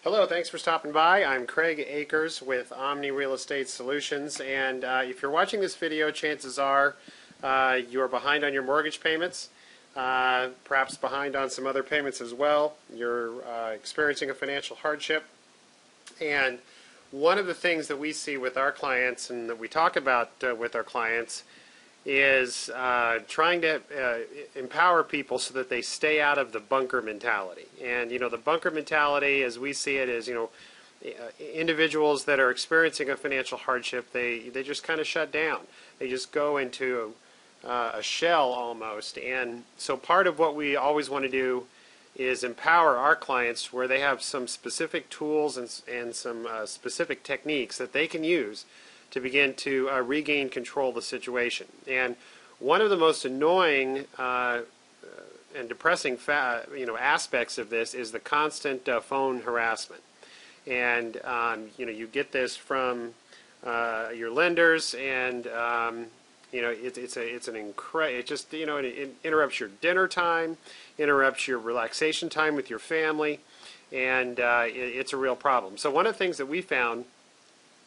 Hello, thanks for stopping by. I'm Craig Akers with Omni Real Estate Solutions, and if you're watching this video, chances are you're behind on your mortgage payments, perhaps behind on some other payments as well. You're experiencing a financial hardship, and one of the things that we see with our clients and that we talk about with our clients is trying to empower people so that they stay out of the bunker mentality. And the bunker mentality, as we see it, is individuals that are experiencing a financial hardship, they just kind of shut down. They just go into a shell almost. And so part of what we always want to do is empower our clients where they have some specific tools and some specific techniques that they can use to begin to regain control of the situation. And one of the most annoying and depressing aspects of this is the constant phone harassment. And you get this from your lenders, and it interrupts your dinner time, interrupts your relaxation time with your family, and it's a real problem. So one of the things that we found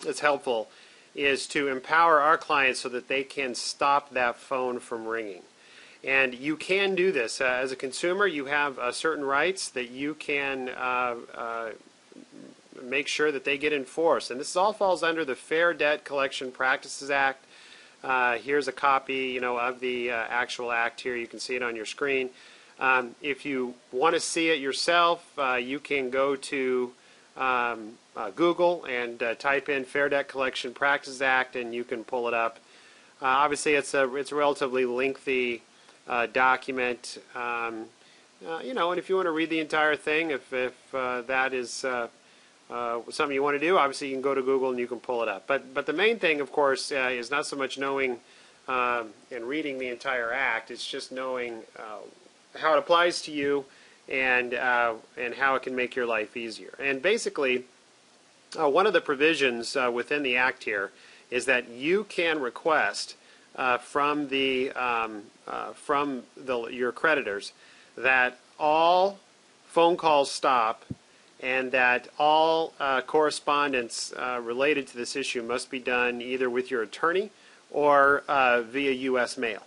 that's helpful is to empower our clients so that they can stop that phone from ringing. And you can do this. As a consumer, you have certain rights that you can make sure that they get enforced. And this all falls under the Fair Debt Collection Practices Act. Here's a copy of the actual act here. You can see it on your screen. If you want to see it yourself, you can go to Google and type in Fair Debt Collection Practices Act, and you can pull it up. Obviously, it's a relatively lengthy document, and if you want to read the entire thing, if that is something you want to do, obviously you can go to Google and you can pull it up. But the main thing, of course, is not so much knowing and reading the entire act. It's just knowing how it applies to you and how it can make your life easier. And basically, one of the provisions within the Act here is that you can request from your creditors that all phone calls stop, and that all correspondence related to this issue must be done either with your attorney or via U.S. mail.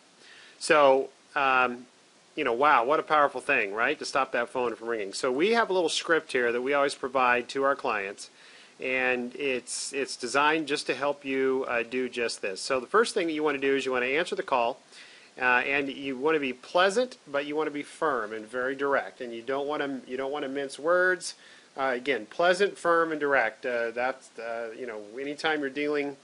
So wow, what a powerful thing, right, to stop that phone from ringing. So we have a little script here that we always provide to our clients, and it's designed just to help you do just this. So the first thing that you want to do is you want to answer the call, and you want to be pleasant, but you want to be firm and very direct, and you don't want to mince words. Again, pleasant, firm, and direct. That's anytime you're dealing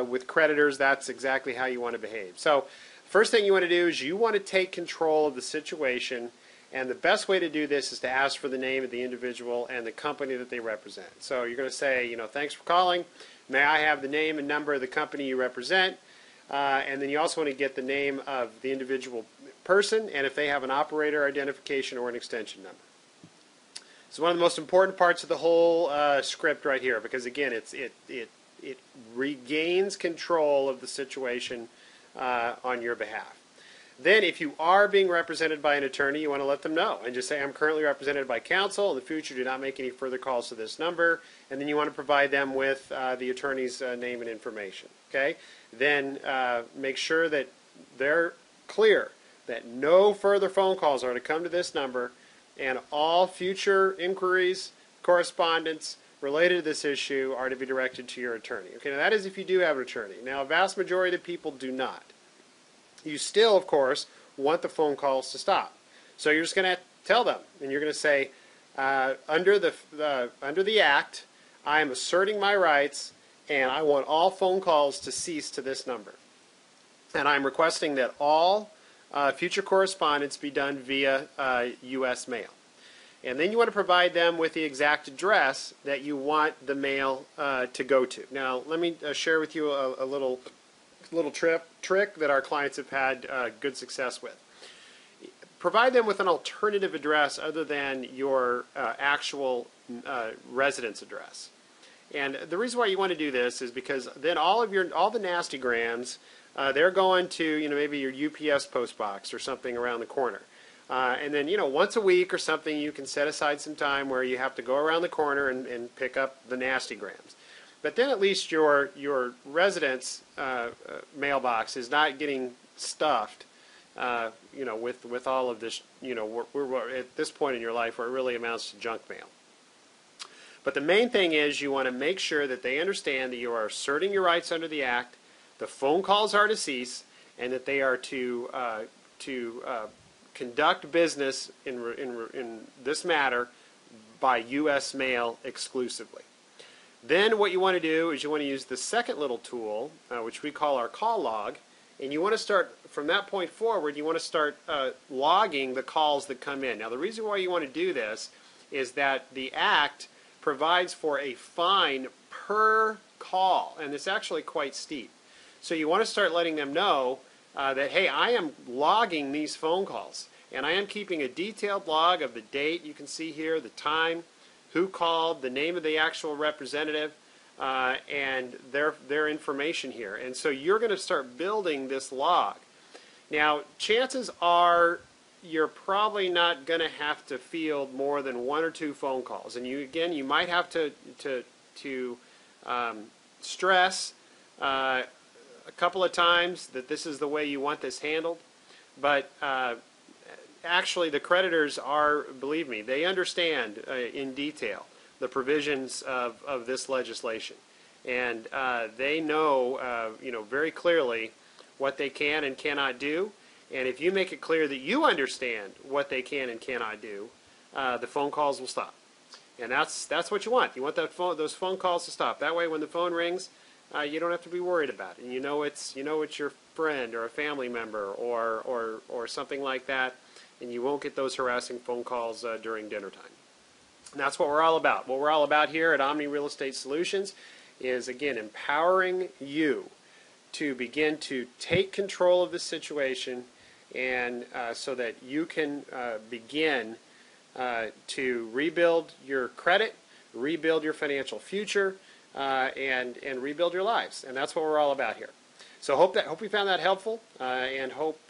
with creditors, that's exactly how you want to behave. So first thing you want to do is you want to take control of the situation, and the best way to do this is to ask for the name of the individual and the company that they represent. So you're going to say, thanks for calling. May I have the name and number of the company you represent? And then you also want to get the name of the individual person, and if they have an operator identification or an extension number. It's one of the most important parts of the whole script right here, because again, it regains control of the situation on your behalf. Then if you are being represented by an attorney, you want to let them know and just say, I'm currently represented by counsel. In the future, do not make any further calls to this number. And then you want to provide them with the attorney's name and information. Okay? Then make sure that they're clear that no further phone calls are to come to this number, and all future inquiries, correspondence related to this issue are to be directed to your attorney. Okay, now that is if you do have an attorney. Now, a vast majority of people do not. You still, of course, want the phone calls to stop. So you're just going to tell them, and you're going to say, under the Act, I am asserting my rights, and I want all phone calls to cease to this number. And I'm requesting that all future correspondence be done via U.S. mail. And then you want to provide them with the exact address that you want the mail to go to. Now, let me share with you a little trick that our clients have had good success with. Provide them with an alternative address other than your actual residence address. And the reason why you want to do this is because then all the nasty grams, they're going to maybe your UPS post box or something around the corner. And then, once a week or something, you can set aside some time where you have to go around the corner and pick up the nasty grams. But then at least your residence mailbox is not getting stuffed, with all of this, we're at this point in your life where it really amounts to junk mail. But the main thing is you want to make sure that they understand that you are asserting your rights under the Act, the phone calls are to cease, and that they are to conduct business in this matter by U.S. mail exclusively. Then what you want to do is you want to use the second little tool, which we call our call log, and you want to start, from that point forward, you want to start logging the calls that come in. Now the reason why you want to do this is that the Act provides for a fine per call, and it's actually quite steep. So you want to start letting them know that, hey, I am logging these phone calls, and I am keeping a detailed log of the date, you can see here, the time, who called, the name of the actual representative, and their information here. And so you're going to start building this log. Now, chances are you're probably not going to have to field more than 1 or 2 phone calls. And you might have to stress a couple of times that this is the way you want this handled. But actually, the creditors are, believe me, they understand in detail the provisions of this legislation. And they know, very clearly what they can and cannot do. And if you make it clear that you understand what they can and cannot do, the phone calls will stop. And that's what you want. You want those phone calls to stop. That way, when the phone rings, you don't have to be worried about it. And it's your friend or a family member or something like that, and you won't get those harassing phone calls during dinner time. And that's what we're all about. What we're all about here at Omni Real Estate Solutions is, again, empowering you to begin to take control of the situation, and so that you can begin to rebuild your credit, rebuild your financial future, and rebuild your lives. And that's what we're all about here. So hope you found that helpful, and hope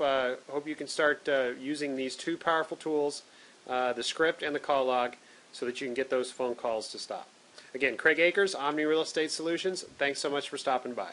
you can start using these 2 powerful tools, the script and the call log, so that you can get those phone calls to stop. Again, Craig Akers, Omni Real Estate Solutions. Thanks so much for stopping by.